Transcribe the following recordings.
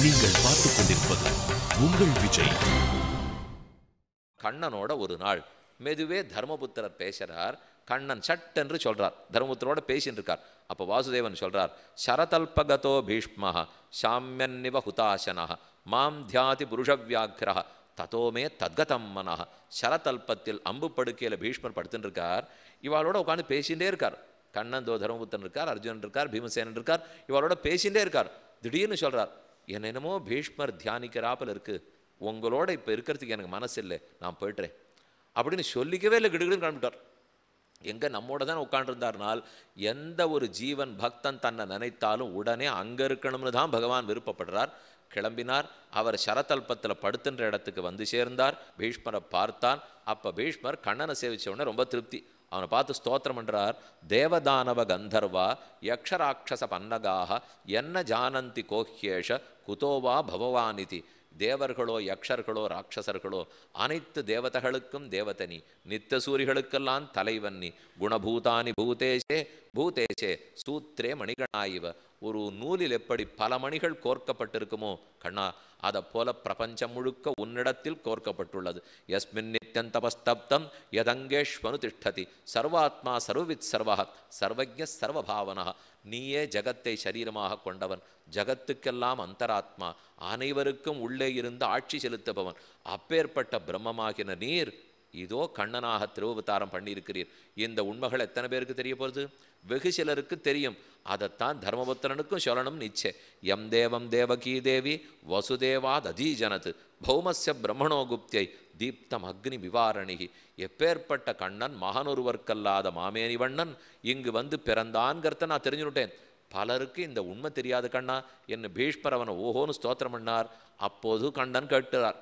நீங்கள் பார்த்துக் கொண்டிருப்பது உங்கள் விஜய். கண்ணனோட ஒரு நாள் மெதுவே தர்மபுத்திரர் பேசுறார். கண்ணன் சட் என்று சொல்றார். தர்மபுத்திரோட பேசின்னு இருக்கார். அப்போ வாசுதேவன் சொல்றார், சரதல்பகதோ பீஷ்மஹ சாமியன்னிவ ஹுதாசனஹ மாம் தியாதி புருஷவியாக்கிரஹ ததோமே தத்கதம் மனஹ. சரதல்பத்தில் அம்பு படுக்கையில் பீஷ்மர் படுத்துட்டு இருக்கார். இவாளோட உட்காந்து பேசிகிட்டே இருக்கார். கண்ணன் தர்மபுத்திரன் இருக்கார், அர்ஜுனன் இருக்கார், பீமசேனன் இருக்கார். இவாளோட பேசிகிட்டே இருக்கார். திடீர்னு சொல்றார், என்னென்னமோ பீஷ்மர் தியானிக்கிறாப்பில் இருக்கு, உங்களோட இப்போ இருக்கிறதுக்கு எனக்கு மனசு இல்லை, நான் போய்ட்டுறேன் அப்படின்னு சொல்லிக்கவே இல்லை. கிடுகிடுன்னு கிளம்பிட்டார். எங்கே நம்மோட தான் உட்காண்டிருந்தார்னால் எந்த ஒரு ஜீவன் பக்தன் தன்னை நினைத்தாலும் உடனே அங்கே இருக்கணும்னு தான் பகவான் விருப்பப்படுறார். கிளம்பினார். அவர் சரதல்பத்தில் படுத்துன்ற இடத்துக்கு வந்து சேர்ந்தார். பீஷ்மரை பார்த்தான். அப்போ பீஷ்மர் கண்ணனை சேவிச்ச உடனே ரொம்ப திருப்தி. அவனை பார்த்து ஸ்தோத்திரம் பண்ணுறார். தேவதானவ கந்தர்வா யக்ஷராட்சச பன்னகாக என்ன ஜானந்தி கோஹ்யேஷ குதோவா பகவானிதி. தேவர்களோ யக்ஷர்களோ ராட்சசர்களோ அனைத்து தேவதைகளுக்கும் தேவதனி, நித்த சூரிகளுக்கெல்லாம் தலைவன் நீ. குணபூதானி பூதேசே பூதேசே சூத்ரே மணிகணாயிவ. ஒரு நூலில் எப்படி பல மணிகள் கோர்க்கப்பட்டிருக்குமோ கண்ணா, அதை போல பிரபஞ்சம் முழுக்க உன்னிடத்தில் கோர்க்கப்பட்டுள்ளது. யஸ்மின் நித்யம் தபஸ்தப்தம் யதங்கேஷ்வனு திஷ்டதி சர்வாத்மா சர்வவித் சர்வ சர்வஜ சர்வபாவனா. நீயே ஜகத்தை சரீரமாக கொண்டவன், ஜகத்துக்கெல்லாம் அந்தராத்மா, அனைவருக்கும் உள்ளே இருந்து ஆட்சி செலுத்துபவன். அப்பேற்பட்ட பிரம்மமாகின நீர் இதோ கண்ணனாக திருவவதாரம் பண்ணியிருக்கிறீர். இந்த உண்மைகள் எத்தனை பேருக்கு தெரிய போகிறது? வெகு சிலருக்கு தெரியும். அதைத்தான் தர்மபுத்திரனுக்கும் சொல்லணும் நிச்சய. எம் தேவம் தேவகீ தேவி வசுதேவாத் அதீஜனத் பௌமஸ்ய பிரம்மணோ குப்தியை தீப்தம் அக்னி விவாரணிகி. எப்பேற்பட்ட கண்ணன், மகனொருவர்க்கல்லாத மாமேனி வண்ணன் இங்கு வந்து பிறந்தான்கிறத நான் தெரிஞ்சுட்டேன். பலருக்கு இந்த உண்மை தெரியாது கண்ணா என்று பீஷ்மர் அவனை ஓஹோன்னு ஸ்தோத்திரம் பண்ணார். அப்போது கண்ணன் கேட்டுறார்,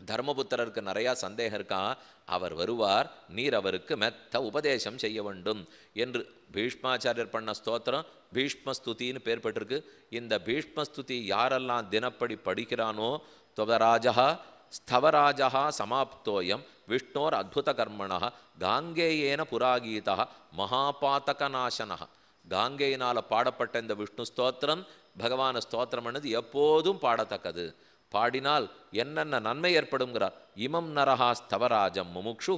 தர்மபுத்திரருக்கு நிறையா சந்தேகம் இருக்கான், அவர் வருவார், நீர் அவருக்கு மெத்த உபதேசம் செய்ய வேண்டும் என்று. பீஷ்மாச்சாரியர் பண்ண ஸ்தோத்திரம் பீஷ்மஸ்துதின்னு பேர் பெற்றிருக்கு. இந்த பீஷ்மஸ்துதி யாரெல்லாம் தினப்படி படிக்கிறானோ துவராஜா ஸ்தவராஜா சமாப்தோயம் விஷ்ணோர் அத்புத கர்மணா காங்கேயேன புராகீதா மகாபாத்தகநாசனா. காங்கேயினால் பாடப்பட்ட இந்த விஷ்ணு ஸ்தோத்திரம், பகவான ஸ்தோத்திரம் பண்ணது எப்போதும் பாடத்தக்கது. பாடினால் என்னென்ன நன்மை ஏற்படுங்கிறார். இமம் நரஹா ஸ்தவராஜம் முமுக்ஷு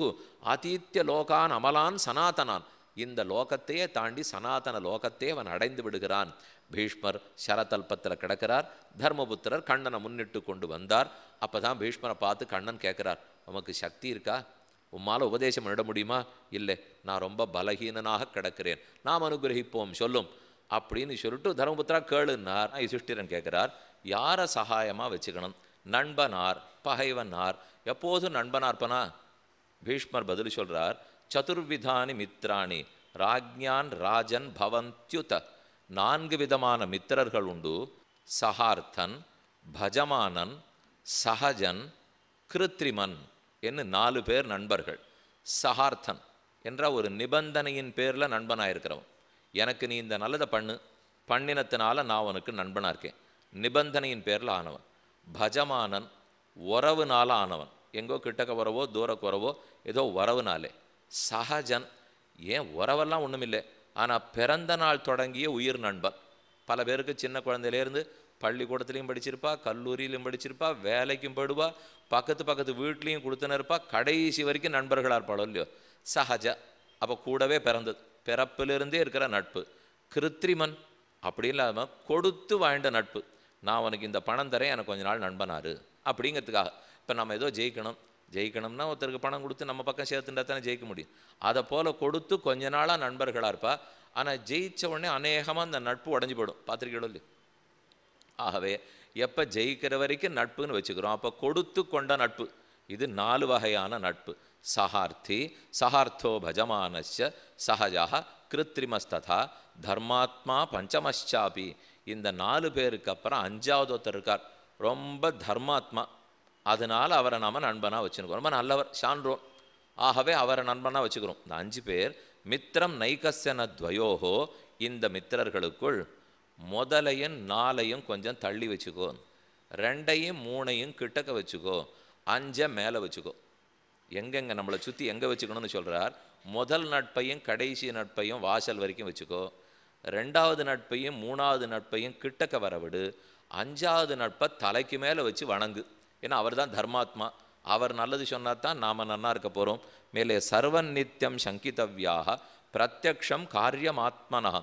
ஆதித்ய லோகான் அமலான் சனாதனான். இந்த லோகத்தையே தாண்டி சனாதன லோகத்தையே அவன் அடைந்து விடுகிறான். பீஷ்மர் சரதல்பத்தில் கிடக்கிறார். தர்மபுத்திரர் கண்ணனை முன்னிட்டு கொண்டு வந்தார். அப்போ தான் பீஷ்மரை பார்த்து கண்ணன் கேட்குறார், உமக்கு சக்தி இருக்கா? உம்மால் உபதேசம் பண்ணிட முடியுமா? இல்லை, நான் ரொம்ப பலகீனனாக கிடக்கிறேன், நாம் அனுகிரகிப்போம் சொல்லும் அப்படின்னு சொல்லிட்டு தர்மபுத்திரா கேளுன்னார். யுதிஷ்டிரன் கேட்குறார், யாரை சகாயமாக வச்சுக்கணும்? நண்பனார் பகைவனார்? எப்போதும் நண்பனார்ப்பனா? பீஷ்மர் பதில் சொல்கிறார், சதுர்விதானி மித்ராணி ராஜ்ஞான் ராஜன் பவந்த்யுத. 4 விதமான மித்திரர்கள் உண்டு. சஹார்த்தன், பஜமானன், சஹஜன், கிருத்ரிமன் என்று 4 பேர் நண்பர்கள். சஹார்த்தன் என்ற ஒரு நிபந்தனையின் பேரில் நண்பனாயிருக்கிறவன். எனக்கு நீ இந்த நல்லதை பண்ணினத்தினால நான் உனக்கு நண்பனாக இருக்கேன், நிபந்தனையின் பேரில் ஆனவன். பஜமானன் உறவுனால ஆனவன், எங்கோ கிட்டக்க உறவோ தூரக்கு உறவோ ஏதோ உறவுனாலே. சஹஜன் ஏன் உறவெல்லாம் ஒன்றும் இல்லை, ஆனால் பிறந்த நாள் தொடங்கிய உயிர் நண்பன். பல பேருக்கு சின்ன குழந்தையிலேருந்து பள்ளிக்கூடத்துலையும் படிச்சிருப்பா, கல்லூரியிலையும் படிச்சிருப்பா, வேலைக்கும் போயிடுவா, பக்கத்து வீட்லேயும் கொடுத்துன்னு இருப்பா, கடைசி வரைக்கும் நண்பர்களாக இருப்பாளோ இல்லையோ. சஹஜ அப்போ கூடவே பிறந்தது, பிறப்பிலிருந்தே இருக்கிற நட்பு. கிருத்ரிமன் அப்படி இல்லாமல் கொடுத்து வாழ்ந்த நட்பு. நான் உனக்கு இந்த பணம் தரேன், எனக்கு கொஞ்ச நாள் நண்பனாரு அப்படிங்கிறதுக்காக. இப்போ நம்ம ஏதோ ஜெயிக்கணும்னா ஒருத்தருக்கு பணம் கொடுத்து நம்ம பக்கம் சேர்த்துட்டா தானே ஜெயிக்க முடியும். அதை போல் கொடுத்து கொஞ்ச நாளாக நண்பர்களாக இருப்பா. ஆனால் ஜெயித்த உடனே அநேகமாக அந்த நட்பு உடஞ்சி போயிடும். பார்த்துருக்கீங்களோ இல்லையோ? ஆகவே எப்போ ஜெயிக்கிற வரைக்கும் நட்புன்னு வச்சுக்கிறோம். அப்போ கொடுத்து கொண்ட நட்பு. இது 4 வகையான நட்பு. சஹார்த்தி சஹார்த்தோ பஜமானஸ்ய சஹஜா கிருத்ரிமஸ்ததா தர்மாத்மா பஞ்சமச்சாபி. இந்த 4 பேருக்கு அப்புறம் 5வது ஒருத்தர் இருக்கார், ரொம்ப தர்மாத்மா. அதனால் அவரை நாம் நண்பனாக வச்சுருக்கோம், ரொம்ப நல்லவர், சான்றோன். ஆகவே அவரை நண்பனாக வச்சுக்கிறோம். இந்த 5 பேர் மித்திரம் நைகஸ்யன துவயோகோ. இந்த மித்திரர்களுக்குள் முதலையும் 4ஐயும் கொஞ்சம் தள்ளி வச்சுக்கோ, 2ஐயும் 3ஐயும் கிட்டக்க வச்சுக்கோ, 5 மேலே வச்சுக்கோ. எங்கெங்கே நம்மளை சுற்றி எங்கே வச்சுக்கணும்னு சொல்கிறார். முதல் நட்பையும் கடைசி நட்பையும் வாசல் வரைக்கும் வச்சுக்கோ, 2வது நட்பையும் 3வது நட்பையும் கிட்டக்க வரவிடு, 5வது நட்பை தலைக்கு மேலே வச்சு வணங்கு. ஏன்னா அவர் தான் தர்மாத்மா, அவர் நல்லது சொன்னால் தான் நாம் நன்னா இருக்க போகிறோம். மேலே சர்வன் நித்தியம் சங்கிதவ்யாக பிரத்யக்ஷம் காரியமாத்மனா.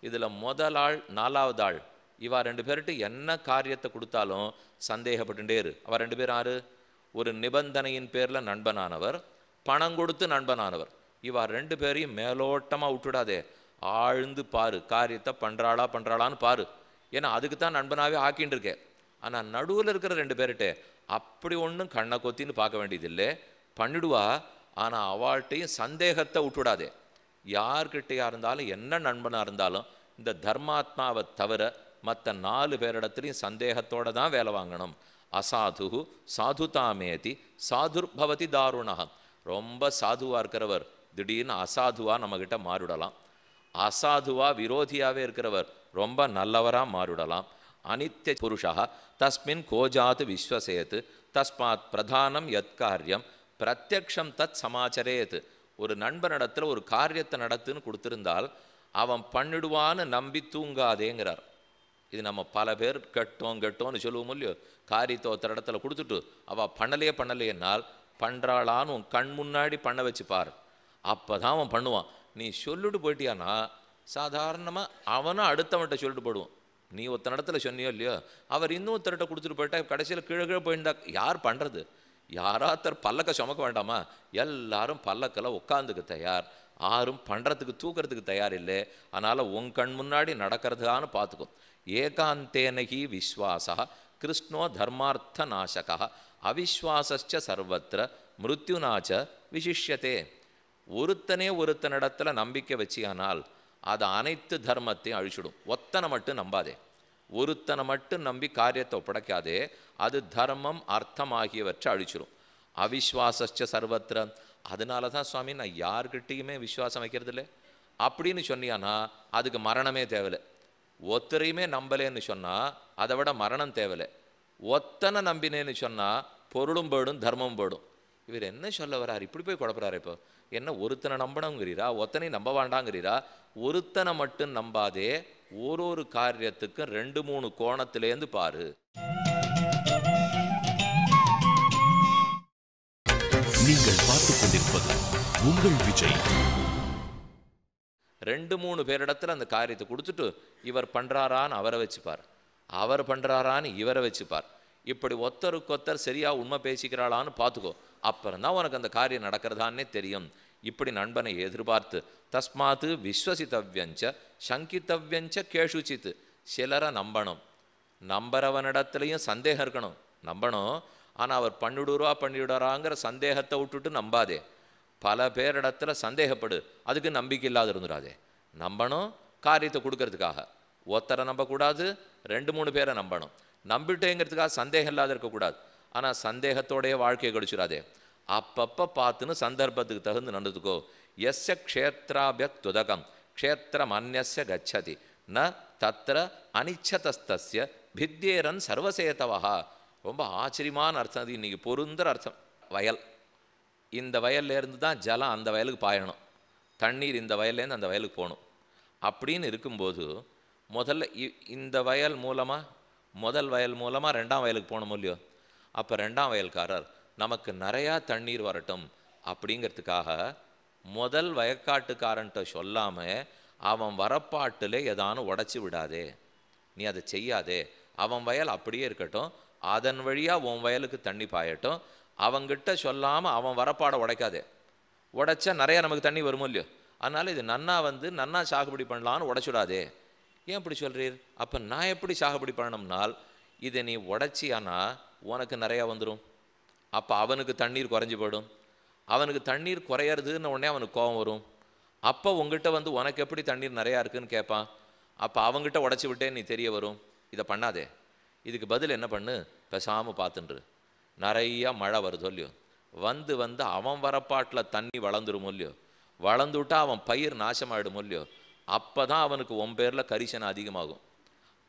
இதில் முதல் ஆள் 4வது ஆள் இவா 2 பேர்கிட்ட என்ன காரியத்தை கொடுத்தாலும் சந்தேகப்பட்டுட்டே இரு. அவர் 2 பேர் ஆறு, ஒரு நிபந்தனையின் பேரில் நண்பனானவர், பணம் கொடுத்து நண்பனானவர். இவா 2 பேரையும் மேலோட்டமாக விட்டுடாதே, ஆழ்ந்து பாரு, காரியத்தை பண்ணுறாளான்னு பாரு. ஏன்னா அதுக்கு தான் நண்பனாகவே ஆக்கின்னு இருக்கேன். ஆனால் நடுவில் இருக்கிற 2 பேர்கிட்ட அப்படி ஒன்றும் கண்ணை கொத்தின்னு பார்க்க வேண்டியதில்லை, பண்ணிடுவா. ஆனால் அவள்கிட்டையும் சந்தேகத்தை விட்டுடாதே. யார்கிட்டையா இருந்தாலும் என்ன நண்பனாக இருந்தாலும் இந்த தர்மாத்மாவை தவிர மற்ற 4 பேரிடத்துலையும் சந்தேகத்தோடு தான் வேலை வாங்கணும். அசாது சாதுதாமேதி சாதுர்பவதி தாருணா. ரொம்ப சாதுவாக இருக்கிறவர் திடீர்னு அசாதுவாக நம்மக்கிட்ட மாறிடலாம். அசாதுவாக விரோதியாகவே இருக்கிறவர் ரொம்ப நல்லவராக மாறிடலாம். அனித்ய புருஷா தஸ்மின் கோஜாத்து விஸ்வசேத்து தஸ்மாத் பிரதானம் யத் காரியம் பிரத்யக்ஷம் தத் சமாச்சரேத். ஒரு நண்பனிடத்தில் ஒரு காரியத்தை நடத்துன்னு கொடுத்துருந்தால் அவன் பண்ணிடுவான்னு நம்பி தூங்காதேங்கிறார். இது நம்ம பல பேர் கெட்டோன்னு சொல்லுவோம் இல்லையோ. காரியத்தை ஒருத்தர் இடத்துல கொடுத்துட்டு அவள் பண்ணலையேன்னால் பண்ணுறாளான்னு உன் கண் முன்னாடி பண்ண வச்சுப்பார். அப்போ தான் அவன் பண்ணுவான். நீ சொல்லிட்டு போயிட்டியானா சாதாரணமாக அவனும் அடுத்தவன்கிட்ட சொல்லிட்டு போடுவான். நீ ஒருத்தன் இடத்துல சொன்னியோ இல்லையோ, அவர் இன்னும் ஒருத்தர்கிட்ட கொடுத்துட்டு போயிட்டா கடைசியில் கீழே போயிருந்தா யார் பண்ணுறது? யாராத்தர் பல்லக்க சுமக்க வேண்டாமா? எல்லாரும் பல்லக்கில் உட்காந்துக்கு தயார், யாரும் பண்ணுறதுக்கு தூக்கிறதுக்கு தயார் இல்லை. அதனால் உன் கண் முன்னாடி நடக்கிறதுக்கான்னு பார்த்துக்கும். ஏகாந்தேனகி விஸ்வாசா கிருஷ்ணோ தர்மார்த்த நாசகா அவிஸ்வாசச்ச சர்வத்திர மிருத்யுநாச்ச விசிஷ்யத்தே. ஒருத்தனிடத்துல நம்பிக்கை வச்சியானால் அது அனைத்து தர்மத்தையும் அழிச்சிடும். ஒத்தனை மட்டும் நம்பாதே, ஒருத்தனை மட்டும் நம்பி காரியத்தை ஒப்படைக்காதே, அது தர்மம் அர்த்தம் ஆகியவற்றை அழிச்சிடும். அவிஸ்வாசச்ச சர்வத்திர. அதனால தான் சுவாமி நான் யார்கிட்டையுமே விஸ்வாசம் வைக்கிறது இல்லை அப்படின்னு சொன்னியானா அதுக்கு மரணமே தேவையில்லை. ஒத்தரையுமே நம்பலேன்னு சொன்னால் அதை விட மரணம் தேவையில்லை. ஒத்தனை நம்பினேன்னு சொன்னால் பொருளும் போயிடும், தர்மம் போயிடும். இவர் என்ன சொல்ல வர்றார்? இப்படி போய் குழப்பறாரு. இப்போ என்ன ஒருத்தனை நம்பணுங்கிறீரா, ஒத்தனை நம்ப வேண்டாங்கிறீரா? ஒருத்தனை மட்டும் நம்பாதே, ஒரு காரியத்துக்கும் 2-3 கோணத்திலேருந்து பாரு. நீங்கள் பார்த்துக் கொண்டிருப்பது உங்கள் விஜய். 2-3 பேரிடத்துல அந்த காரியத்தை கொடுத்துட்டு இவர் பண்ணுறாரான்னு அவரை வச்சுப்பார், அவர் பண்ணுறாரான்னு இவரை வச்சுப்பார். இப்படி ஒருத்தருக்கொத்தர் சரியாக உண்மை பேசிக்கிறாளான்னு பார்த்துக்கோ. அப்புறம் தான் உனக்கு அந்த காரியம் நடக்கிறதானே தெரியும். இப்படி நண்பனை எதிர்பார்த்து தஸ்மாத்து விஸ்வசித்தவ்யஞ்ச சங்கித்தவ்யஞ்ச கேஷுச்சித்து. சிலரை நம்பணும், நம்புறவனிடத்துலையும் சந்தேகம் இருக்கணும், நம்பணும். ஆனால் அவர் பண்ணிவிடுறாங்கிற சந்தேகத்தை விட்டுட்டு நம்பாதே. பல பேரிடத்துல சந்தேகப்படு, அதுக்கு நம்பிக்கை இல்லாத இருந்துடாதே. நம்பணும் காரியத்தை கொடுக்கறதுக்காக. ஒருத்தரை நம்பக்கூடாது, 2-3 பேரை நம்பணும். நம்பிட்டேங்கிறதுக்காக சந்தேகம் இல்லாத இருக்கக்கூடாது. ஆனால் சந்தேகத்தோடைய வாழ்க்கையை கழிச்சிடாதே. அப்பப்போ பார்த்துன்னு சந்தர்ப்பத்துக்கு தகுந்து நடந்துக்கோ. எஸ்ய க்ஷேத்ராபியத்துதகம் க்ஷேத்திரம் அந்நிய கச்சதி ந தத்திர அனிச்சதஸ்தஸ்ய பித்யேரன் சர்வசேதவா. ரொம்ப ஆச்சரியமான அர்த்தம் அது. இன்றைக்கி பொருந்துற அர்த்தம். வயல், இந்த வயல்லேருந்து தான் ஜலம் அந்த வயலுக்கு பாயணும், தண்ணீர் இந்த வயல்லேருந்து அந்த வயலுக்கு போகணும். அப்படின்னு இருக்கும்போது முதல்ல இந்த வயல் மூலமாக முதல் வயல் மூலமாக 2ஆம் வயலுக்கு போகணும் இல்லையோ. அப்போ 2ஆம் வயல்காரர் நமக்கு நிறையா தண்ணீர் வரட்டும் அப்படிங்கிறதுக்காக முதல் வயக்காட்டுக்காரன்ட்ட சொல்லாமல் அவன் வரப்பாட்டில் ஏதானும் உடச்சி விடாதே, நீ அதை செய்யாதே. அவன் வயல் அப்படியே இருக்கட்டும், அதன் வழியாக உன் வயலுக்கு தண்ணி பாயட்டும். அவங்கிட்ட சொல்லாமல் அவன் வரப்பாடை உடைக்காதே. உடைச்சா நிறையா நமக்கு தண்ணி வருமோ இல்லையோ. அதனால் இது நன்னா சாகுபடி பண்ணலான்னு உடைச்சுடாதே. ஏன் இப்படி சொல்கிறீர்? அப்போ நான் எப்படி சாகுபடி பண்ணணும்னால் இதை நீ உடைச்சியானா உனக்கு நிறையா வந்துடும். அப்போ அவனுக்கு தண்ணீர் குறைஞ்சி போயிடும். அவனுக்கு தண்ணீர் குறையிறதுன்னு உடனே அவனுக்கு கோபம் வரும். அப்போ உங்ககிட்ட உனக்கு எப்படி தண்ணீர் நிறையா இருக்குதுன்னு கேட்பான். அப்போ அவங்ககிட்ட உடச்சி விட்டே நீ தெரிய வரும். இதை பண்ணாதே. இதுக்கு பதில் என்ன பண்ணு, பேசாமல் பார்த்துன்று. நிறையா மழை வருதோ இல்லையோ, வந்து அவன் வரப்பாட்டில் தண்ணி வளர்ந்துருமோ இல்லையோ, வளர்ந்து விட்டால் அவன் பயிர் நாசமாயிடுமோ இல்லையோ. அப்போ தான் அவனுக்கு உன் பேரில் கரிசனை அதிகமாகும்.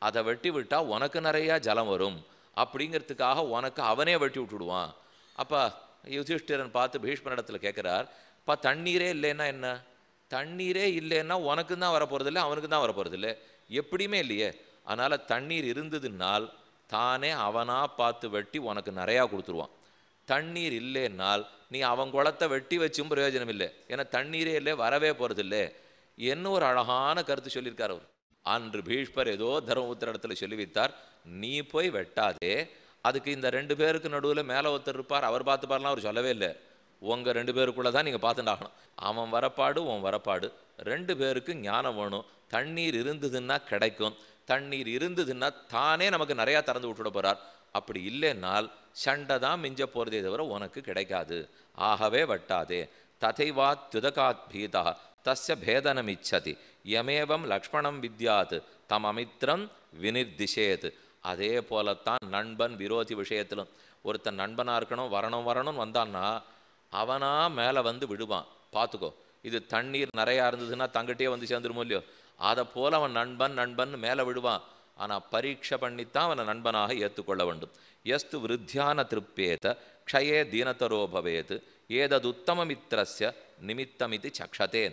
அதை வெட்டி விட்டால் உனக்கு நிறையா ஜலம் வரும் அப்படிங்கிறதுக்காக உனக்கு அவனே வெட்டி விட்டுடுவான். அப்போ யுதிஷ்டிரன் பார்த்து பீஷ்மனிடத்தில் கேட்குறார், அப்பா தண்ணீரே இல்லைன்னா என்ன? தண்ணீரே இல்லைன்னா உனக்கு தான் வரப்போகிறதில்லை, அவனுக்கு தான் வரப்போகிறதில்லை, எப்படியுமே இல்லையே. அதனால் தண்ணீர் இருந்ததுனால் தானே அவனாக பார்த்து வெட்டி உனக்கு நிறையா கொடுத்துருவான். தண்ணீர் இல்லைன்னால் நீ அவன் குளத்தை வெட்டி வச்சும் பிரயோஜனம் இல்லை, ஏன்னா தண்ணீரே இல்லை, வரவே போகிறதில்லை. என்ன ஒரு அழகான கருத்து சொல்லியிருக்கார் அவர். அன்று பீஷ்மர் ஏதோ தர்மபுத்திர இடத்துல சொல்லி வைத்தார், நீ போய் வெட்டாதே, அதுக்கு இந்த 2 பேருக்கு நடுவில் மேலே ஒருத்தர் இருப்பார், அவர் பார்த்துப்பார்லாம் அவர் சொல்லவே இல்லை. உங்கள் 2 பேருக்குள்ளே தான் நீங்கள் பார்த்துட்டாகணும். அவன் வரப்பாடு உன் வரப்பாடு, 2 பேருக்கு ஞானம் வேணும். தண்ணீர் இருந்ததுன்னா கிடைக்கும், தண்ணீர் இருந்ததுன்னா தானே நமக்கு நிறையா திறந்து விட்டுட போகிறார். அப்படி இல்லைன்னால் சண்டை தான் மிஞ்ச போகிறதே தவிர உனக்கு கிடைக்காது. ஆகவே வெட்டாதே. ததைவா துதகாத் பீதா தஸ்ய பேதனம் இச்சதி யமேவம் லக்ஷ்மணம் வித்யாத் தம் அமித்ரம் வினிர்திஷேத். அதே போலத்தான் நண்பன் விரோதி விஷயத்திலும். ஒருத்தன் நண்பனாக இருக்கணும், வரணும்னு வந்தான்னா அவனா மேலே வந்து விடுவான். பார்த்துக்கோ, இது தண்ணீர் நிறையா இருந்ததுன்னா தங்கிட்டே வந்து சேர்ந்துருமோ இல்லையோ, அதை போல் அவன் நண்பன் மேலே விடுவான். ஆனால் பரீட்சை பண்ணித்தான் அவனை நண்பனாக ஏற்றுக்கொள்ள வேண்டும். எஸ்து விருத்தியான திருப்பேத க்ஷயே தீனத்தரோ பவேத் ஏதது உத்தமமித்திரஸ்ய நிமித்தமிதி சக்ஷதே.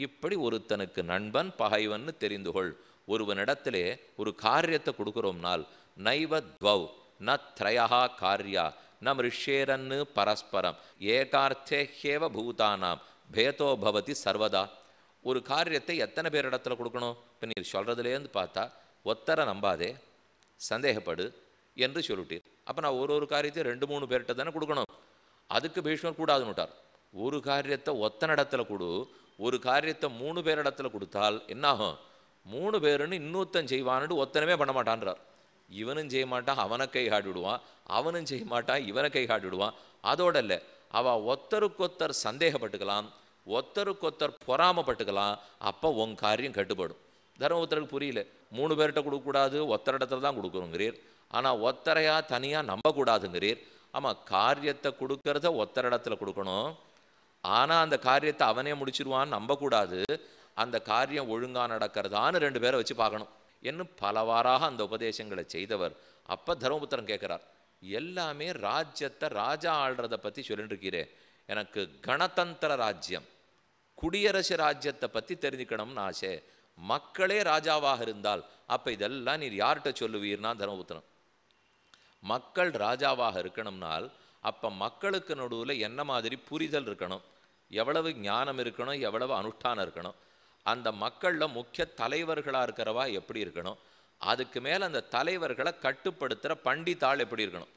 இப்படி ஒருத்தனுக்கு நண்பன் பகைவன்னு தெரிந்துகொள். ஒருவனிடத்திலே ஒரு காரியத்தை கொடுக்குறோம்னால் நைவ த்வௌ ந த்ரயா காரியா ந மிருஷ்யேரன்னு பரஸ்பரம் ஏகார்த்தேஹேவ பூதானாம் பேதோ பவதி சர்வதா. ஒரு காரியத்தை எத்தனை பேர் இடத்துல கொடுக்கணும்? இப்போ நீ சொல்கிறதுலேருந்து பார்த்தா ஒத்தரை நம்பாதே, சந்தேகப்படு என்று சொல்லிட்டீர். அப்போ நான் ஒரு காரியத்தை 2-3 பேர்கிட்ட தானே கொடுக்கணும். அதுக்கு பீஷ்மர் கூடாதுன்னு விட்டார். ஒரு காரியத்தை ஒத்தனை இடத்துல கொடு, ஒரு காரியத்தை 3 பேர் இடத்துல கொடுத்தால் என்னாகும்? 3 பேருன்னு இன்னொருத்தன் செய்வான்னு ஒத்தனமே பண்ண மாட்டான்றார். இவனும் செய்ய மாட்டான், அவனை கை காட்டிவிடுவான், அவனும் செய்ய மாட்டான், இவனை கை காட்டிவிடுவான். அதோட இல்லை, அவள் ஒத்தருக்கொத்தர் சந்தேகப்பட்டுக்கலாம், ஒத்தருக்கொத்தர் பொறாமப்பட்டுக்கலாம். அப்போ உன் காரியம் கட்டுப்படும். தர்மபுத்திரருக்கு புரியல, 3 பேர்கிட்ட கொடுக்கக்கூடாது, ஒத்தர இடத்துல தான் கொடுக்கணுங்கிறீர். ஆனால் ஒத்தரையா தனியாக நம்பக்கூடாதுங்கிறீர். ஆமாம், காரியத்தை கொடுக்கறத ஒத்தர இடத்துல கொடுக்கணும், ஆனால் அந்த காரியத்தை அவனே முடிச்சிருவான்னு நம்பக்கூடாது. அந்த காரியம் ஒழுங்காக நடக்கிறதான்னு 2 பேரை வச்சு பார்க்கணும். இன்னும் பலவாறாக அந்த உபதேசங்களை செய்தவர். அப்போ தர்மபுத்திரன் கேட்குறார், எல்லாமே ராஜ்யத்தை ராஜா ஆள்றதை பற்றி சொல்லிட்டு இருக்கிறேன், எனக்கு கணதந்திர ராஜ்யம் குடியரசு ராஜ்யத்தை பற்றி தெரிஞ்சுக்கணும்னு ஆசை. மக்களே ராஜாவாக இருந்தால் அப்போ இதெல்லாம் நீர் யார்கிட்ட சொல்லுவீர்னா தர்மபுத்திரன். மக்கள் ராஜாவாக இருக்கணும்னால் அப்போ மக்களுக்கு நடுவில் என்ன மாதிரி புரிதல் இருக்கணும், எவ்வளவு ஞானம் இருக்கணும், எவ்வளவு அனுஷ்டானம் இருக்கணும், அந்த மக்களில் முக்கிய தலைவர்களாக இருக்கிறவா எப்படி இருக்கணும், அதுக்கு மேலே அந்த தலைவர்களை கட்டுப்படுத்துகிற பண்டிதாள் எப்படி இருக்கணும்.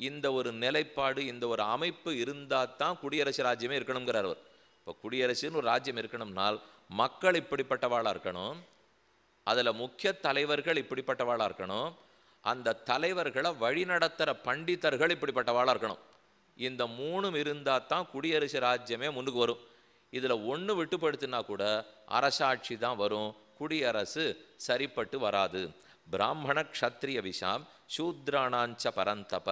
இந்த ஒரு நிலைப்பாடு, இந்த ஒரு அமைப்பு இருந்தால் தான் குடியரசு ராஜ்யமே இருக்கணுங்கிறார் அவர். இப்போ குடியரசுன்னு ஒரு ராஜ்யம் இருக்கணும்னால் மக்கள் இப்படிப்பட்டவாளாக இருக்கணும், அதில் முக்கிய தலைவர்கள் இப்படிப்பட்டவாளாக இருக்கணும், அந்த தலைவர்களை வழிநடத்துகிற பண்டிதர்கள் இப்படிப்பட்டவாளாக இருக்கணும். இந்த 3 இருந்தால் தான் குடியரசு ராஜ்யமே முன்னுக்கு வரும். இதில் 1 விட்டுப்படுத்தினா கூட அரசாட்சி தான் வரும், குடியரசு சரிப்பட்டு வராது. பிராமண க்ஷத்ரிய விஷாம் சூத்ராணாஞ்ச பரந்தப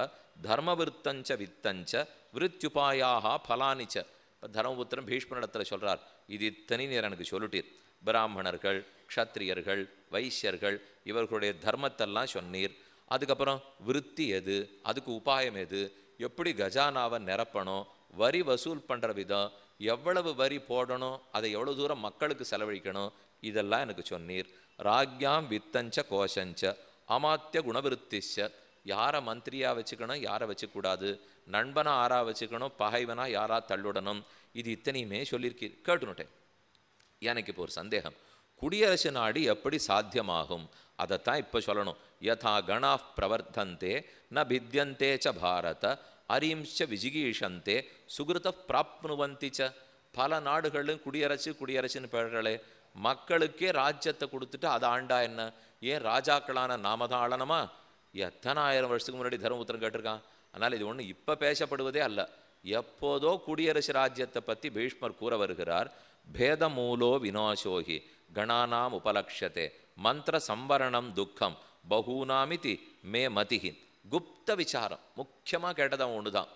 தர்மவிருத்தஞ்ச வித்தஞ்ச விருத்யுபாயாக பலானிச்ச. இப்போ தர்மபுத்திரன் பீஷ்மனிடத்தில் சொல்கிறார், இது இத்தனை நீர் எனக்கு சொல்லிட்டீர். பிராமணர்கள், க்ஷத்ரியர்கள், வைசியர்கள் இவர்களுடைய தர்மத்தெல்லாம் சொன்னீர். அதுக்கப்புறம் விருத்தி எது, அதுக்கு உபாயம் எது, எப்படி கஜானாவை நிரப்பணும், வரி வசூல் பண்ணுற விதம், எவ்வளவு வரி போடணும், அதை எவ்வளோ தூரம் மக்களுக்கு செலவழிக்கணும், இதெல்லாம் எனக்கு சொன்னீர். ராக்யாம் வித்தஞ்ச கோஷஞ்ச அமாத்திய குணவிருத்திச்ச, யாரை மந்திரியாக வச்சுக்கணும், யாரை வச்சுக்கூடாது, நண்பனாக யாராக வச்சுக்கணும், பகைவனா யாராக தள்ளுடணும், இது இத்தனையுமே சொல்லியிருக்கீர். கேட்டுனுட்டேன். எனக்கு இப்போ ஒரு சந்தேகம், குடியரசு நாடு எப்படி சாத்தியமாகும் அதைத்தான் இப்போ சொல்லணும். யதா கணா பிரவர்த்தந்தே ந பித்யந்தே ச பாரத அரிம்ச விஜிகீஷந்தே சுகிருத பிராப்னுவந்தி ச. பல நாடுகளும் குடியரசுன்னு பேர்களே, மக்களுக்கே ராஜ்யத்தை கொடுத்துட்டு அதை ஆண்டா என்ன, ஏன் ராஜாக்களான நாம தான் ஆளணுமா? எத்தனை ஆயிரம் வருஷத்துக்கு முன்னாடி தர்மபுத்திரன் கேட்டிருக்கான். அதனால் இது ஒன்று இப்போ பேசப்படுவதே அல்ல, எப்போதோ குடியரசு ராஜ்யத்தை பற்றி பீஷ்மர் கூற வருகிறார். பேதமூலோ விநாசோகி கணானாம் உபலக்ஷதே மந்திர சம்வரணம் துக்கம் பகூனாமிதி மே மதிஹி. குப்த விசாரம் முக்கியமாக கேட்டதான் ஒன்று தான்.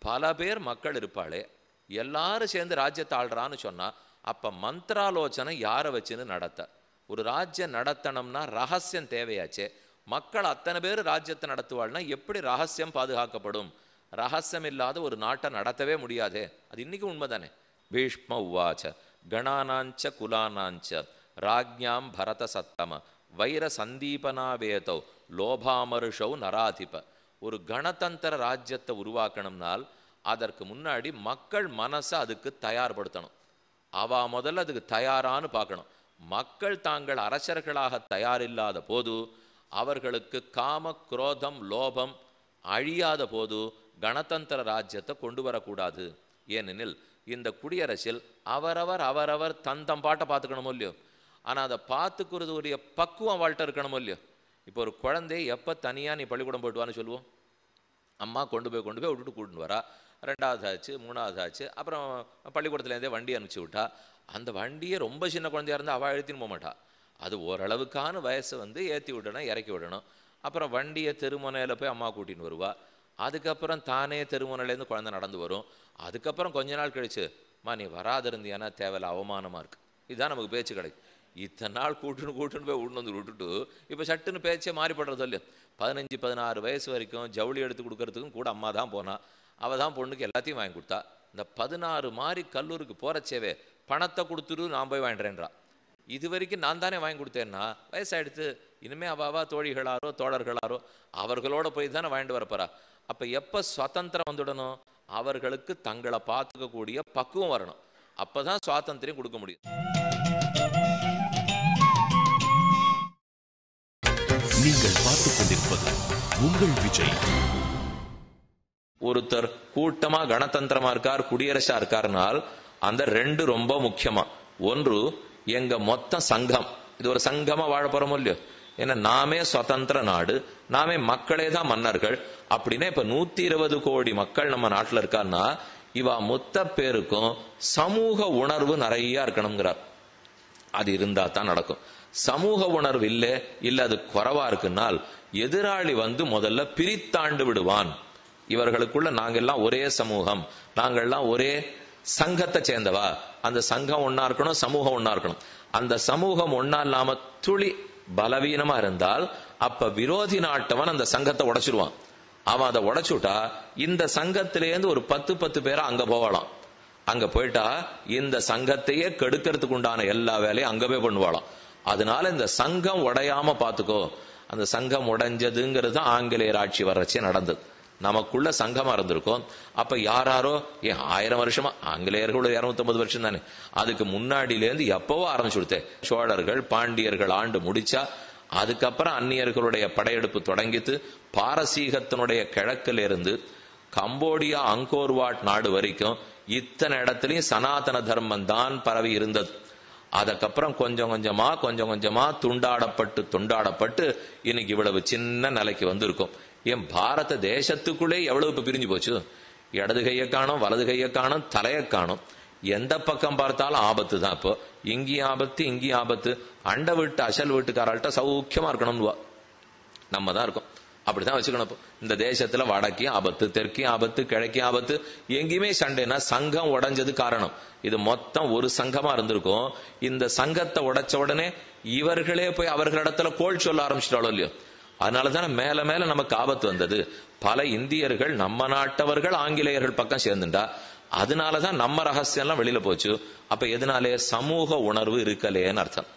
பல பேர் மக்கள் இருப்பாளே, எல்லாரும் சேர்ந்து ராஜ்யத்தை ஆள்றான்னு சொன்னால் அப்போ மந்திராலோசனை யாரை வச்சுன்னு நடத்த? ஒரு ராஜ்யம் நடத்தணும்னா ரகசியம் தேவையாச்சே. மக்கள் அத்தனை பேர் ராஜ்யத்தை நடத்துவாள்னா எப்படி ரகசியம் பாதுகாக்கப்படும்? ரகசியம் இல்லாத ஒரு நாட்டை நடத்தவே முடியாதே. அது இன்னைக்கு உண்மைதானே. பீஷ்ம உவாச்ச கணானாஞ்ச குலானாஞ்ச ராஜ்ஞாம் பரத சத்தம வைர சந்தீபனாவேதோ லோபாமருஷௌ நராதிப. ஒரு கணதந்திர ராஜ்யத்தை உருவாக்கணும்னால் அதற்கு முன்னாடி மக்கள் மனசை அதுக்கு தயார்படுத்தணும். அவ முதல்ல அதுக்கு தயாரான்னு பார்க்கணும். மக்கள் தாங்கள் அரசர்களாக தயாரில்லாத போது, அவர்களுக்கு காம குரோதம் லோபம் அழியாத போது கணதந்திர ராஜ்யத்தை கொண்டு வரக்கூடாது. ஏனெனில் இந்த குடியரசில் அவரவர் தந்தம் பாட்டை பார்த்துக்கணுமோ இல்லையோ, ஆனால் அதை பார்த்துக்கிறது உரிய பக்குவம் வாழ்க்கை இருக்கணுமோ இல்லையோ. இப்போ ஒரு குழந்தை எப்போ தனியாக நீ பள்ளிக்கூடம் போயிட்டு வான்னு சொல்லுவோம், அம்மா கொண்டு போய் விட்டுட்டு கூட்டின்னு வரா. 2வது ஆச்சு 3வது ஆச்சு, அப்புறம் பள்ளிக்கூடத்துலேருந்தே வண்டி அனுப்பிச்சி விட்டா. அந்த வண்டியை ரொம்ப சின்ன குழந்தையாக இருந்தால் அவள் எழுத்தின்னு போக மாட்டா. அது ஓரளவுக்கான வயசை ஏற்றி விடணும், இறக்கி விடணும். அப்புறம் வண்டியை தெருமுனையில் போய் அம்மா கூட்டின்னு வருவா. அதுக்கப்புறம் தானே தெருமுனையிலேருந்து குழந்தை நடந்து வரும். அதுக்கப்புறம் கொஞ்ச நாள் கழிச்சு, நீ வராது இருந்தியானா தேவையில்ல, அவமானமாக இருக்குது. இதுதான் நமக்கு பேச்சு கிடைக்கும். இத்தனை நாள் கூட்டுன்னு போய் விட்டுட்டு இப்போ சட்டுன்னு பேச்சே மாறிப்படுறது இல்லையா. 15-16 வயசு வரைக்கும் ஜவுளி எடுத்து கொடுக்கறதுக்கும் கூட அம்மா தான் போனா. அவள் தான் பொண்ணுக்கு எல்லாத்தையும் வாங்கி கொடுத்தா. இந்த 16 மாறி கல்லூரிக்கு போகிறச்சேவே பணத்தை கொடுத்துட்டு நான் போய் வாங்கிடுறேன்றா. இது வரைக்கும் நான் தானே வாங்கி கொடுத்தேன்னா, வயசாகிடுத்து, இனிமேல் அவாவா தோழிகளாரோ தோழர்களாரோ அவர்களோட போய் தானே வாங்கிட்டு வரப்போறா. அப்போ எப்போ சுதந்திரம் வந்துடணும், அவர்களுக்கு தங்களை பார்த்துக்கக்கூடிய பக்குவம் வரணும். அப்போ தான் சுவாதந்திரம் கொடுக்க முடியும். நீங்கள் பார்த்துக் கொண்டிருப்பது உங்கள் விஜய். ஒருத்தர் கூட்டமா கணதந்திரமா இருக்கார், குடியரசா இருக்காருனால் அந்த 2 ரொம்ப முக்கியமா. ஒன்று, எங்க மொத்த சங்கம், இது ஒரு சங்கமா வாழ போறோமோ இல்லையோ. ஏன்னா நாமே சுதந்திர நாடு, நாமே மக்களே தான் மன்னர்கள். அப்படின்னா இப்ப 120 கோடி மக்கள் நம்ம நாட்டில் இருக்காருன்னா இவ மொத்த பேருக்கும் சமூக உணர்வு நிறைய இருக்கணுங்கிறார். அது இருந்தா தான் நடக்கும். சமூக உணர்வு இல்ல அது குறைவா இருக்குன்னால் எதிராளி முதல்ல பிரித்தாண்டு விடுவான். இவர்களுக்குள்ள நாங்கெல்லாம் ஒரே சமூகம், நாங்கள்லாம் ஒரே சங்கத்தை சேர்ந்தவா, அந்த சங்கம் ஒன்னா இருக்கணும், சமூகம் ஒன்னா இருக்கணும். அந்த சமூகம் ஒன்னா இல்லாம துளி பலவீனமா இருந்தால் அப்ப விரோதி நாட்டவன் அந்த சங்கத்தை உடைச்சிருவான். அவன் அதை உடைச்சுட்டா இந்த சங்கத்திலேருந்து ஒரு 10 பேரை அங்க போவாளாம். அங்க போயிட்டா இந்த சங்கத்தையே கெடுக்கிறதுக்கு உண்டான எல்லா வேலையும் அங்கவே பண்ணுவாளாம். அதனால இந்த சங்கம் உடையாம பாத்துக்கோ. அந்த சங்கம் உடைஞ்சதுங்கிறது ஆங்கிலேயர் ஆட்சி வர்றச்சே நடந்தது. நமக்குள்ள சங்கமா இருந்திருக்கும். அப்ப யாரோ 1000 வருஷமா, ஆங்கிலேயர்கள் 250 வருஷம் தானே, அதுக்கு முன்னாடியிலேருந்து எப்பவோ ஆரம்பிச்சு கொடுத்தேன். சோழர்கள் பாண்டியர்கள் ஆண்டு முடிச்சா அதுக்கப்புறம் அந்நியர்களுடைய படையெடுப்பு தொடங்கித்து பாரசீகத்தினுடைய கிழக்கில் இருந்து கம்போடியா அங்கோர்வாட் நாடு வரைக்கும் இத்தனை இடத்துலயும் சனாதன தர்மம் தான் பரவி இருந்தது. அதுக்கப்புறம் கொஞ்சம் கொஞ்சமா துண்டாடப்பட்டு இன்னைக்கு இவ்வளவு சின்ன நிலைக்கு வந்திருக்கும். என் பாரத தேசத்துக்குள்ளே எவ்வளவு இப்ப பிரிஞ்சு போச்சு. இடது கையை காணும், வலது கையை காணும், தலையை காணும். எந்த பக்கம் பார்த்தாலும் ஆபத்து தான். இப்போ இங்கேயும் ஆபத்து. அண்ட வீட்டு அசல் வீட்டுக்காரால்கிட்ட சௌக்கியமா இருக்கணும்னுவா. நம்ம தான் இருக்கோம், அப்படிதான் வச்சுக்கணும். இந்த தேசத்துல வடக்கையும் ஆபத்து, தெற்கையும் ஆபத்து, கிழக்கையும் ஆபத்து, எங்கேயுமே சண்டைனா சங்கம் உடைஞ்சது காரணம். இது மொத்தம் ஒரு சங்கமா இருந்திருக்கும். இந்த சங்கத்தை உடைச்ச உடனே இவர்களே போய் அவர்களிடத்துல கோல் சொல்ல ஆரம்பிச்சிட்டாலும் இல்லையோ. அதனாலதானே மேல மேல நமக்கு ஆபத்து வந்தது. பல இந்தியர்கள் நம்ம நாட்டவர்கள் ஆங்கிலேயர்கள் பக்கம் சேர்ந்துட்டா அதனாலதான் நம்ம ரகசியம் எல்லாம் வெளியில போச்சு. அப்ப எதனாலே? சமூக உணர்வு இருக்கலேன்னு அர்த்தம்.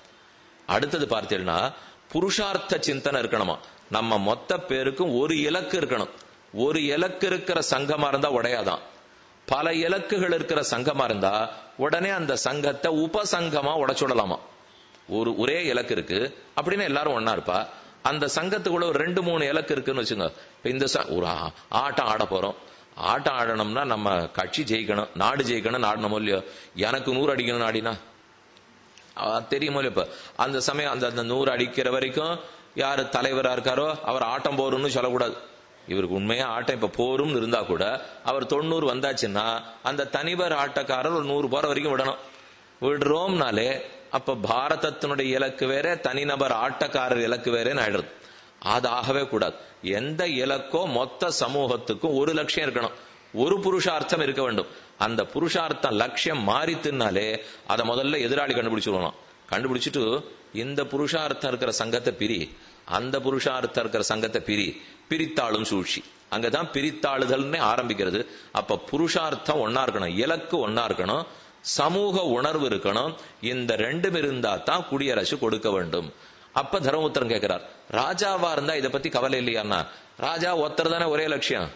அடுத்தது பார்த்தீங்கன்னா புருஷார்த்த சிந்தனை இருக்கணுமா. நம்ம மொத்த பேருக்கும் ஒரு இலக்கு இருக்கணும். ஒரு இலக்கு இருக்கிற சங்கமா இருந்தா உடையாதான். பல இலக்குகள் இருக்கிற சங்கமா இருந்தா உடனே அந்த சங்கத்தை உபசங்கமா உடைச்சுடலாமா. ஒரே இலக்கு இருக்கு அப்படின்னா எல்லாரும் ஒன்னா இருப்பா. அந்த சங்கத்துக்குள்ள ஒரு 2-3 இலக்கு இருக்குன்னு வச்சுங்க. இப்ப இந்த ஒரு ஆட்டம் ஆட போறோம். ஆட்டம் ஆடணும்னா நம்ம கட்சி ஜெயிக்கணும், நாடு ஜெயிக்கணும், நாடணுமோ இல்லையோ. எனக்கு 100 அடிக்கணும் நாடினா தெரியுமோ இல்லையோ. இப்ப அந்த சமயம் அந்த 100 அடிக்கிற வரைக்கும் யாரு தலைவரா இருக்காரோ அவர் ஆட்டம் போறோம்னு சொல்லக்கூடாது. இவருக்கு உண்மையா ஆட்டம் இப்ப போரும் இருந்தா கூட அவர் 90 வந்தாச்சுன்னா அந்த தனிவர் ஆட்டக்காரர் ஒரு 100 போற வரைக்கும் விடணும். விடுறோம்னாலே அப்ப பாரதத்தினுடைய இலக்கு வேற, தனிநபர் ஆட்டக்காரர் இலக்கு வேறேன்னு ஆயிடுறது. அது ஆகவே கூடாது. எந்த இலக்கோ மொத்த சமூகத்துக்கும் ஒரு லட்சியம் இருக்கணும், ஒரு புருஷார்த்தம் இருக்க வேண்டும். அந்த புருஷார்த்தம் லட்சியம் மாறித்துனாலே அதை முதல்ல எதிராளி கண்டுபிடிச்சுடணும். கண்டுபிடிச்சிட்டு இந்த புருஷார்த்தம் இருக்கிற சங்கத்தை பிரி, அந்த புருஷார்த்தம் இருக்கிற சங்கத்தை பிரித்தாளும் சூழ்ச்சி. அங்கதான் பிரித்தாளுதல்னே ஆரம்பிக்கிறது. அப்ப புருஷார்த்தம் ஒன்னா இருக்கணும், இலக்கு ஒன்னா இருக்கணும், சமூக உணர்வு இருக்கணும். இந்த 2 இருந்தா தான் குடியரசு கொடுக்க வேண்டும். அப்ப தர்மபுத்திரன் கேட்கிறார், ராஜாவா இருந்தா இதை பத்தி கவலை இல்லையான்னா, ராஜா ஒருத்தர் தானே ஒரே லட்சியம்,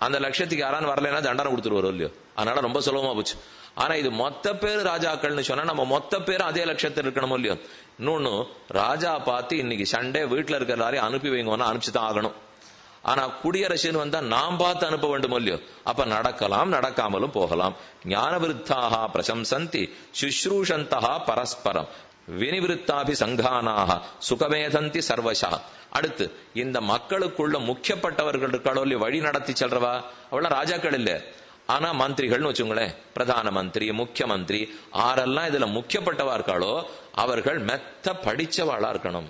அந்த லட்சியத்துக்கு யாரான்னு வரலைன்னா தண்டனை கொடுத்துருவாரோ இல்லையோ, அதனால ரொம்ப சுலபமா போச்சு. ஆனா இது மொத்த பேர் ராஜாக்கள்னு சொன்னா நம்ம மொத்த பேரும் அதே லட்சியத்தில் இருக்கணும் இல்லையோ. இன்னொன்னு, ராஜா பார்த்து இன்னைக்கு சண்டே வீட்டுல இருக்கிற எல்லாரையும் அனுப்பி வைங்கன்னா அனுப்பிச்சுதான் ஆகணும். ஆனா குடியரசுன்னு வந்தா நாம் பார்த்து அனுப்ப வேண்டும் இல்லையோ. அப்ப நடக்கலாம், நடக்காமலும் போகலாம். ஞான விருத்தாக பிரசம்சந்தி சுஷ்ரூஷந்தா பரஸ்பரம் வினிவிருத்தாபி சங்கானாக சுகமேதந்தி சர்வசா. அடுத்து, இந்த மக்களுக்குள்ள முக்கியப்பட்டவர்கள் இருக்காளோ இல்லையோ, வழி நடத்தி செல்றவா, அவள ராஜாக்கள் இல்ல, ஆனா மந்திரிகள்னு வச்சுங்களேன், பிரதான மந்திரி, முக்கியமந்திரி, ஆரெல்லாம் இதுல முக்கியப்பட்டவா இருக்காளோ அவர்கள் மெத்த படிச்சவாளா இருக்கணும்.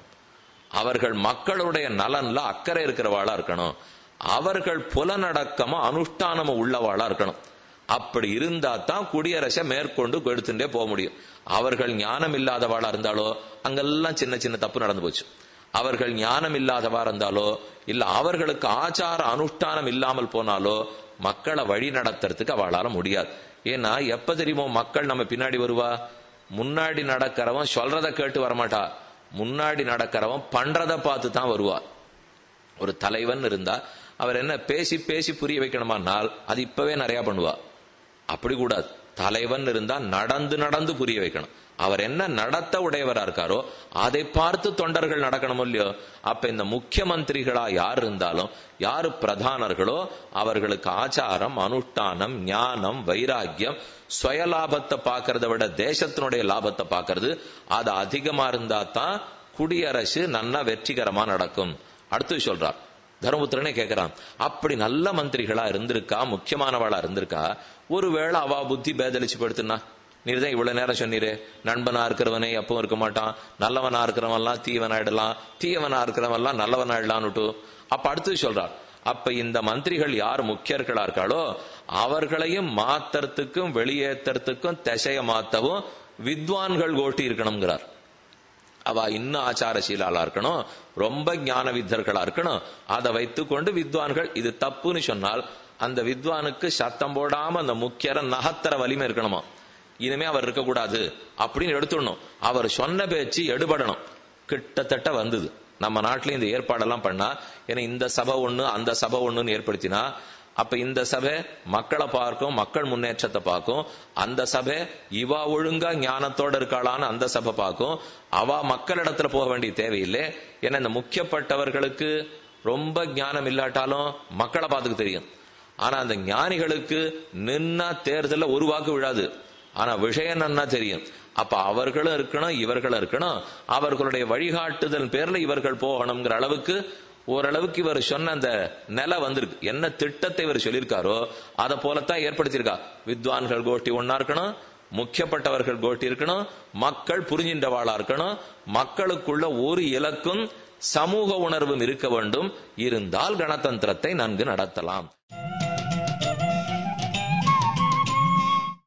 அவர்கள் மக்களுடைய நலன்ல அக்கறை இருக்கிறவாளா இருக்கணும். அவர்கள் புலனடக்கமும் அனுஷ்டானமும் உள்ளவாளா இருக்கணும். அப்படி இருந்தா தான் குடியரசை மேற்கொண்டு எடுத்துட்டே போக முடியும். அவர்கள் ஞானம் இல்லாதவாளா இருந்தாலோ அங்கெல்லாம் சின்ன சின்ன தப்பு நடந்து போச்சு. அவர்கள் ஞானம் இல்லாதவா இருந்தாலோ இல்ல அவர்களுக்கு ஆச்சார அனுஷ்டானம் இல்லாமல் போனாலோ மக்களை வழி நடத்துறதுக்கு அவளால முடியாது. ஏன்னா எப்ப தெரியுமோ மக்கள் நம்ம பின்னாடி வருவா, முன்னாடி நடக்கிறவன் சொல்றத கேட்டு வரமாட்டா, முன்னாடி நடக்கிறவன் பண்றத பார்த்து தான் வருவா. ஒரு தலைவன் இருந்தா அவர் என்ன பேசி பேசி புரிய வைக்கணுமானால் அது இப்பவே நிறைய பண்ணுவா. அப்படி கூடாது. தலைவன் இருந்தா நடந்து நடந்து புரிய வைக்கணும். அவர் என்ன நடத்த உடையவரா இருக்காரோ அதை பார்த்து தொண்டர்கள் நடக்கணும் இல்லையோ. அப்ப இந்த முக்கிய மந்திரிகளா யார் இருந்தாலும், யாரு பிரதானர்களோ அவர்களுக்கு ஆச்சாரம், அனுஷ்டானம், ஞானம், வைராக்கியம், சுயலாபத்தை பார்க்கறத விட தேசத்தினுடைய லாபத்தை பார்க்கறது அது அதிகமா இருந்தா தான் குடியரசு நன்னா வெற்றிகரமா நடக்கும். அடுத்து சொல்றார், தர்மபுத்திரனே கேட்கிறான், அப்படி நல்ல மந்திரிகளா இருந்திருக்கா, முக்கியமானவளா இருந்திருக்கா, ஒருவேளை அவ புத்தி பேதலிச்சு படுத்துனா, நீர் தான் இவ்வளவு நேரம் சொன்னீரே, நண்பனா இருக்கிறவனே எப்பவும் இருக்க மாட்டான், நல்லவனா இருக்கிறவன் எல்லாம் தீவனாயிடலாம், தீயவனா இருக்கிறவன் எல்லாம் நல்லவனாயிடலான்னுட்டு. அப்ப அடுத்து சொல்றார், அப்ப இந்த மந்திரிகள் யார் முக்கியர்களா இருக்காளோ அவர்களையும் மாத்தறதுக்கும் வெளியேற்றத்துக்கும் திசைய மாத்தவும் வித்வான்கள் கோட்டி இருக்கணுங்கிறார். அவ இன்னும் ஆச்சாரசீலாளா இருக்கணும், ரொம்ப ஞான வித்தர்களா இருக்கணும். அதை வைத்துக்கொண்டு வித்வான்கள் இது தப்புன்னு சொன்னால் அந்த வித்வானுக்கு சத்தம் போடாம அந்த முக்கியர நகத்தர வலிமை இருக்கணுமா, இனிமே அவர் இருக்கக்கூடாது அப்படின்னு எடுத்துடணும். அவர் சொன்ன பேச்சு எடுபடணும். கிட்டத்தட்ட வந்தது நம்ம நாட்டில இந்த ஏற்பாடெல்லாம் பண்ணா, ஏன்னா இந்த சபை ஒண்ணு அந்த சபை ஒண்ணுன்னு ஏற்படுத்தினா, அப்ப இந்த சபை மக்களை பார்க்கும், மக்கள் முன்னேற்றத்தை பார்க்கும். அந்த சபை இவா ஒழுங்கா ஞானத்தோட இருக்காளான்னு அந்த சபை பார்க்கும். அவ மக்களிடத்துல போக வேண்டிய தேவையில்லை. ஏன்னா இந்த முக்கியப்பட்டவர்களுக்கு ரொம்ப ஞானம் இல்லாட்டாலும் மக்களை பார்த்துக்க தெரியும். ஆனா அந்த ஞானிகளுக்கு நின்னா தேர்தல ஒரு வாக்கு விழாது, ஆனா விஷயம் நன்னா தெரியும். அப்ப அவர்களும் இருக்கணும், இவர்களும் இருக்கணும். அவர்களுடைய வழிகாட்டுதல் பேர்ல இவர்கள் போகணுங்கிற அளவுக்கு ஓரளவுக்கு இவர் சொன்ன அந்த நிலை வந்திருக்கு. என்ன திட்டத்தை இவர் சொல்லியிருக்காரோ அதை போலத்தான் ஏற்படுத்தியிருக்கா. வித்வான்கள் கோஷ்டி ஒன்னா இருக்கணும், முக்கியப்பட்டவர்கள் கோஷ்டி இருக்கணும், மக்கள் புரிஞ்சின்றவாளா இருக்கணும், மக்களுக்குள்ள ஒரு இலக்கும் சமூக உணர்வும் இருக்க வேண்டும். இருந்தால் கணதந்திரத்தை நன்கு நடத்தலாம்.